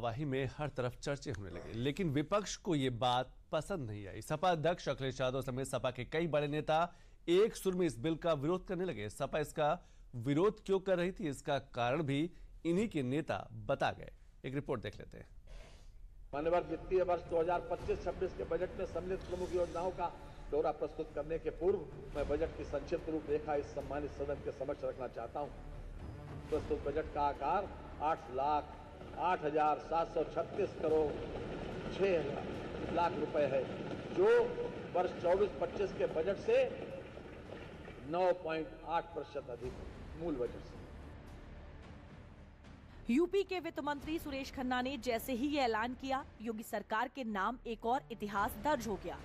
हवा में हर तरफ चर्चे होने लगे, लेकिन विपक्ष को ये बात पसंद नहीं आई। सपा अध्यक्ष अखिलेश यादव समेत सपा के कई बड़े नेता एक सुर में इस बिल का विरोध करने लगे। सपा इसका विरोध क्यों कर रही थी, इसका कारण भी इन्हीं के नेता बता गए। एक रिपोर्ट देख लेते हैं। मान्यवर वित्तीय वर्ष 2025-26 के बजट में सम्मिलित प्रमुख योजनाओं का ब्यौरा प्रस्तुत करने के पूर्व मैं बजट की संक्षिप्त रूपरेखा इस सम्मानित सदन के समक्ष रखना चाहता हूं। प्रस्तुत बजट का आकार 8,08,736 करोड़ 6 लाख रुपए है, जो वर्ष 24-25 के बजट से 9.8% अधिक मूल बजट से। यूपी के वित्त मंत्री सुरेश खन्ना ने जैसे ही ये ऐलान किया, योगी सरकार के नाम एक और इतिहास दर्ज हो गया।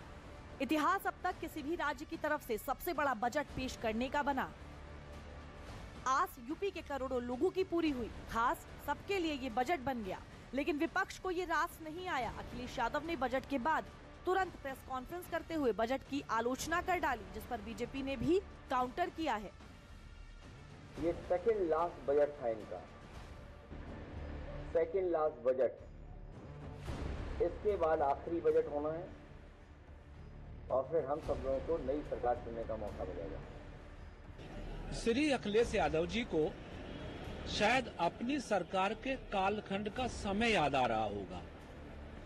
इतिहास अब तक किसी भी राज्य की तरफ से सबसे बड़ा बजट पेश करने का बना। आस यूपी के करोड़ों लोगों की पूरी हुई, खास सबके लिए ये बजट बन गया। लेकिन विपक्ष को ये रास नहीं आया। अखिलेश यादव ने बजट के बाद तुरंत प्रेस कॉन्फ्रेंस करते हुए बजट की आलोचना कर डाली, जिस पर बीजेपी ने भी काउंटर किया है। ये सेकेंड लास्ट बजट था इनका, सेकेंड लास्ट बजट। इसके बाद आखिरी बजट होना है और फिर हम सब लोगों को नई सरकार चुनने का मौका मिलेगा। श्री अखिलेश यादव जी को शायद अपनी सरकार के कालखंड का समय याद आ रहा होगा,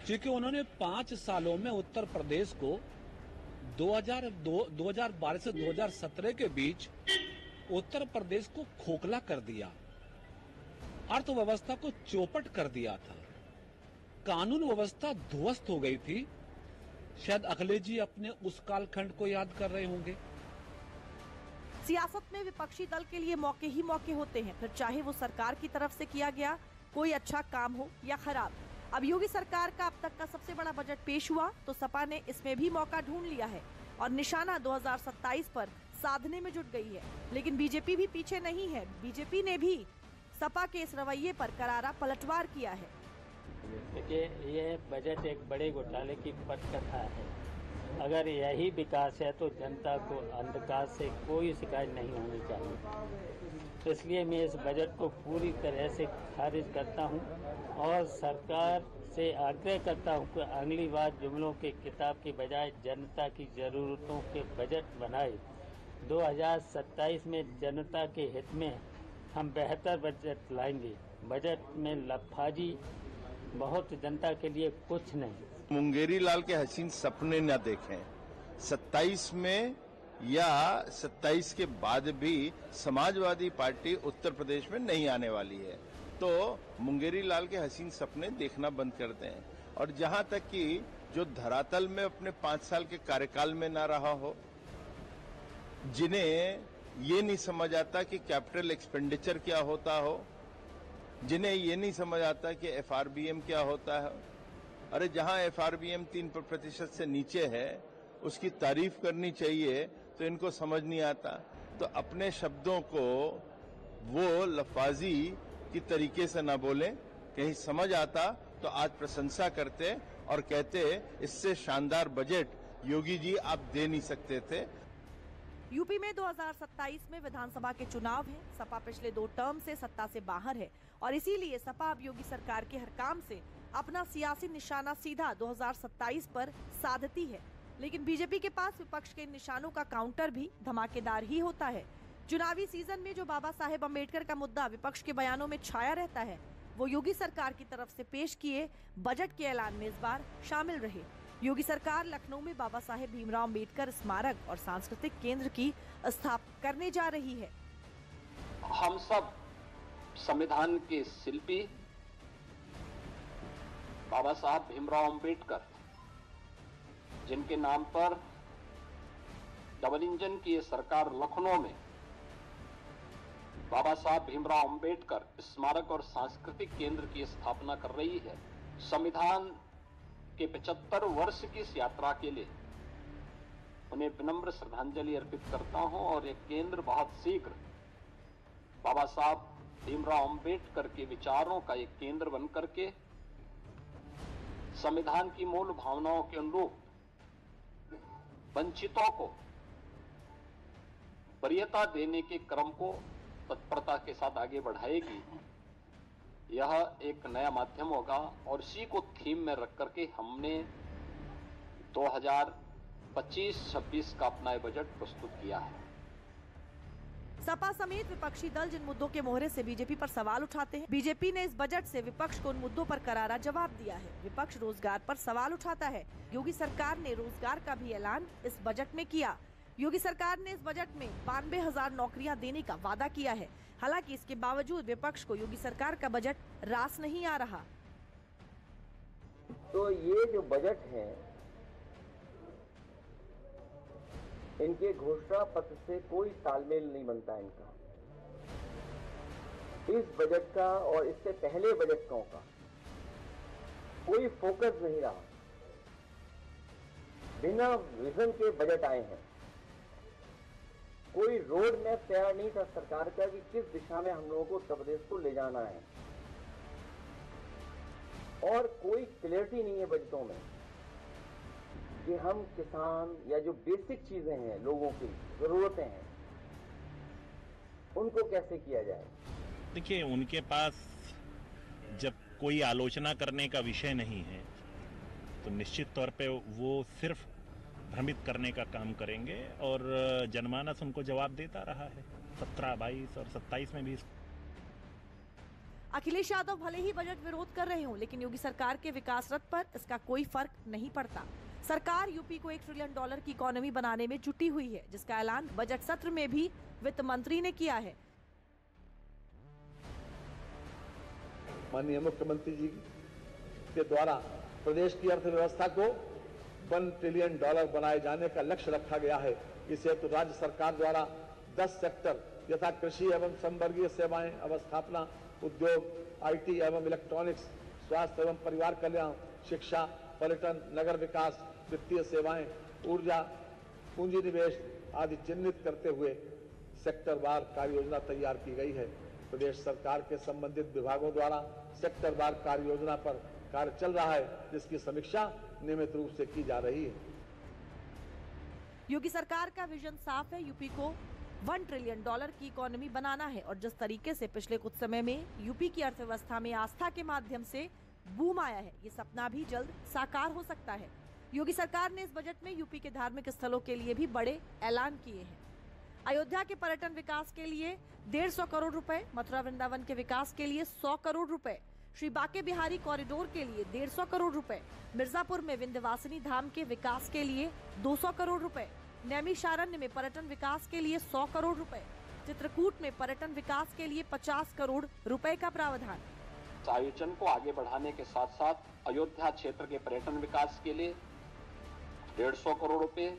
क्योंकि उन्होंने 5 सालों में उत्तर प्रदेश को 2012 से 2017 के बीच उत्तर प्रदेश को खोखला कर दिया, अर्थव्यवस्था को चौपट कर दिया था, कानून व्यवस्था ध्वस्त हो गई थी। शायद अखिलेश जी अपने उस कालखंड को याद कर रहे होंगे। सियासत में विपक्षी दल के लिए मौके ही मौके होते हैं, फिर चाहे वो सरकार की तरफ से किया गया कोई अच्छा काम हो या खराब। अब योगी सरकार का अब तक का सबसे बड़ा बजट पेश हुआ तो सपा ने इसमें भी मौका ढूंढ लिया है और निशाना 2027 पर साधने में जुट गई है। लेकिन बीजेपी भी पीछे नहीं है। बीजेपी ने भी सपा के इस रवैये पर करारा पलटवार किया है। देखिए, ये बजट एक बड़े घोटाले की पटकथा है। अगर यही विकास है तो जनता को अंधकार से कोई शिकायत नहीं होनी चाहिए। तो इसलिए मैं इस बजट को पूरी तरह से खारिज करता हूं और सरकार से आग्रह करता हूं कि अगली बार जुमलों के किताब की बजाय जनता की जरूरतों के बजट बनाए। 2027 में जनता के हित में हम बेहतर बजट लाएंगे। बजट में लफाजी बहुत, जनता के लिए कुछ नहीं। मुंगेरी लाल के हसीन सपने न देखें। 27 में या 27 के बाद भी समाजवादी पार्टी उत्तर प्रदेश में नहीं आने वाली है, तो मुंगेरी लाल के हसीन सपने देखना बंद कर दें। और जहां तक कि जो धरातल में अपने 5 साल के कार्यकाल में ना रहा हो, जिन्हें ये नहीं समझ आता कि कैपिटल एक्सपेंडिचर क्या होता हो, जिन्हें ये नहीं समझ आता कि FRBM क्या होता है। अरे जहां FRBM 3% से नीचे है उसकी तारीफ करनी चाहिए, तो इनको समझ नहीं आता। तो अपने शब्दों को वो लफाजी की तरीके से ना बोलें। कहीं समझ आता तो आज प्रशंसा करते और कहते इससे शानदार बजट योगी जी आप दे नहीं सकते थे। यूपी में 2027 में विधानसभा के चुनाव हैं। सपा पिछले 2 टर्म से सत्ता से बाहर है और इसीलिए सपा अब योगी सरकार के हर काम से अपना सियासी निशाना सीधा 2027 पर साधती है। लेकिन बीजेपी के पास विपक्ष के निशानों का काउंटर भी धमाकेदार ही होता है। चुनावी सीजन में जो बाबा साहेब अम्बेडकर का मुद्दा विपक्ष के बयानों में छाया रहता है, वो योगी सरकार की तरफ से पेश किए बजट के ऐलान में इस बार शामिल रहे। योगी सरकार लखनऊ में बाबा साहेब भीमराव अम्बेडकर स्मारक और सांस्कृतिक केंद्र की स्थापना करने जा रही है। हम सब संविधान के शिल्पी बाबा साहब भीमराव अम्बेडकर, जिनके नाम पर डबल इंजन की सरकार लखनऊ में बाबा साहब भीमराव अम्बेडकर स्मारक और सांस्कृतिक केंद्र की स्थापना कर रही है। संविधान के 75 वर्ष की इस यात्रा के लिए उन्हें विनम्र श्रद्धांजलि अर्पित करता हूं और यह केंद्र बहुत शीघ्र बाबा साहब भीमराव अम्बेडकर के विचारों का एक केंद्र बनकर के संविधान की मूल भावनाओं के अनुरूप वंचितों को वरीयता देने के क्रम को तत्परता के साथ आगे बढ़ाएगी। यह एक नया माध्यम होगा और इसी को थीम में रख करके हमने 2025-26 का अपना बजट प्रस्तुत किया है। सपा समेत विपक्षी दल जिन मुद्दों के मोहरे से बीजेपी पर सवाल उठाते हैं, बीजेपी ने इस बजट से विपक्ष को उन मुद्दों पर करारा जवाब दिया है। विपक्ष रोजगार पर सवाल उठाता है। योगी सरकार ने रोजगार का भी ऐलान इस बजट में किया। योगी सरकार ने इस बजट में 92,000 नौकरियां देने का वादा किया है। हालांकि इसके बावजूद विपक्ष को योगी सरकार का बजट रास नहीं आ रहा। तो ये जो बजट है, इनके घोषणा पत्र से कोई तालमेल नहीं बनता इनका। इस बजट का और इससे पहले बजटों का कोई फोकस नहीं रहा। बिना विजन के बजट आए हैं। कोई रोड मैप तैयार नहीं था सरकार का कि किस दिशा में हम लोगों को उत्तर प्रदेश को ले जाना है, और कोई क्लियरिटी नहीं है बजटों में कि हम किसान या जो बेसिक चीजें हैं, लोगों की जरूरतें हैं, उनको कैसे किया जाए। देखिए, उनके पास जब कोई आलोचना करने का विषय नहीं है तो निश्चित तौर पे वो सिर्फ भ्रमित करने का काम करेंगे, और जनमानस उनको जवाब देता रहा है 17, 22 और 27 में भी। अखिलेश यादव भले ही बजट विरोध कर रहे हों, लेकिन योगी सरकार के विकास रथ पर इसका कोई फर्क नहीं पड़ता। सरकार यूपी को $1 ट्रिलियन की इकोनॉमी बनाने में जुटी हुई है, जिसका ऐलान बजट सत्र में भी वित्त मंत्री ने किया है। माननीय मुख्यमंत्री जी के द्वारा प्रदेश की अर्थव्यवस्था को $1 ट्रिलियन बनाए जाने का लक्ष्य रखा गया है। इस हेतु राज्य सरकार द्वारा 10 सेक्टर यथा कृषि एवं संवर्गीय सेवाएं, अवस्थापना, उद्योग, IT एवं इलेक्ट्रॉनिक्स, स्वास्थ्य एवं परिवार कल्याण, शिक्षा, पर्यटन, नगर विकास, वित्तीय सेवाएं, ऊर्जा, पूंजी निवेश आदि चिन्हित करते हुए सेक्टरवार कार्य योजना तैयार की गई है। प्रदेश सरकार के संबंधित विभागों द्वारा सेक्टरवार कार्य योजना पर कार्य चल रहा है, जिसकी समीक्षा नियमित रूप से की जा रही है। योगी सरकार का विजन साफ है। यूपी को $1 ट्रिलियन की इकोनॉमी बनाना है, और जिस तरीके से पिछले कुछ समय में यूपी की अर्थव्यवस्था में आस्था के माध्यम से बूम आया है, ये सपना भी जल्द साकार हो सकता है। योगी सरकार ने इस बजट में यूपी के धार्मिक स्थलों के लिए भी बड़े ऐलान किए हैं। अयोध्या के पर्यटन विकास के लिए 150 करोड़ रुपए, मथुरा वृंदावन के विकास के लिए 100 करोड़ रुपए, श्री बांके बिहारी कॉरिडोर के लिए 150 करोड़ रुपए, मिर्जापुर में विंध्यवासिनी धाम के विकास के लिए 200 करोड़ रुपए, नैमिषारण्य में पर्यटन विकास के लिए 100 करोड़ रुपए, चित्रकूट में पर्यटन विकास के लिए 50 करोड़ रुपए का प्रावधान। आयोजन को आगे बढ़ाने के साथ साथ अयोध्या क्षेत्र के पर्यटन विकास के लिए 150 करोड़ रुपए,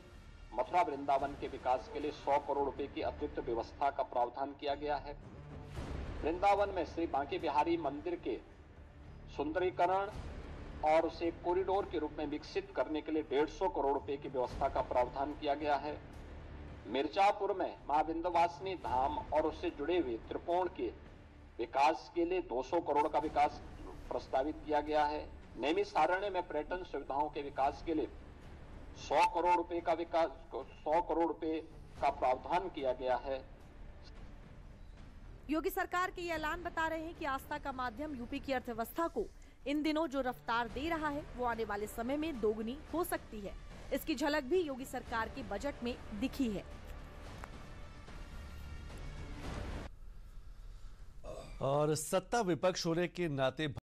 मथुरा वृंदावन के विकास के लिए 100 करोड़ रुपए की अतिरिक्त व्यवस्था का प्रावधान किया गया है। वृंदावन में श्री बांके बिहारी मंदिर के सुंदरीकरण और उसे कॉरिडोर के रूप में विकसित करने के लिए 150 करोड़ रुपए की व्यवस्था का प्रावधान किया गया है। मिर्जापुर में मां विंध्यवासिनी धाम और उससे जुड़े हुए त्रिकोण के विकास के लिए 200 करोड़ का विकास प्रस्तावित किया गया है। नैमिषारण्य में पर्यटन सुविधाओं के विकास के लिए 100 करोड़ रुपए का विकास 100 करोड़ रुपए का प्रावधान किया गया है। योगी सरकार के ये ऐलान बता रहे हैं कि आस्था का माध्यम यूपी की अर्थव्यवस्था को इन दिनों जो रफ्तार दे रहा है, वो आने वाले समय में दोगुनी हो सकती है। इसकी झलक भी योगी सरकार के बजट में दिखी है। और सत्ता विपक्ष होने के नाते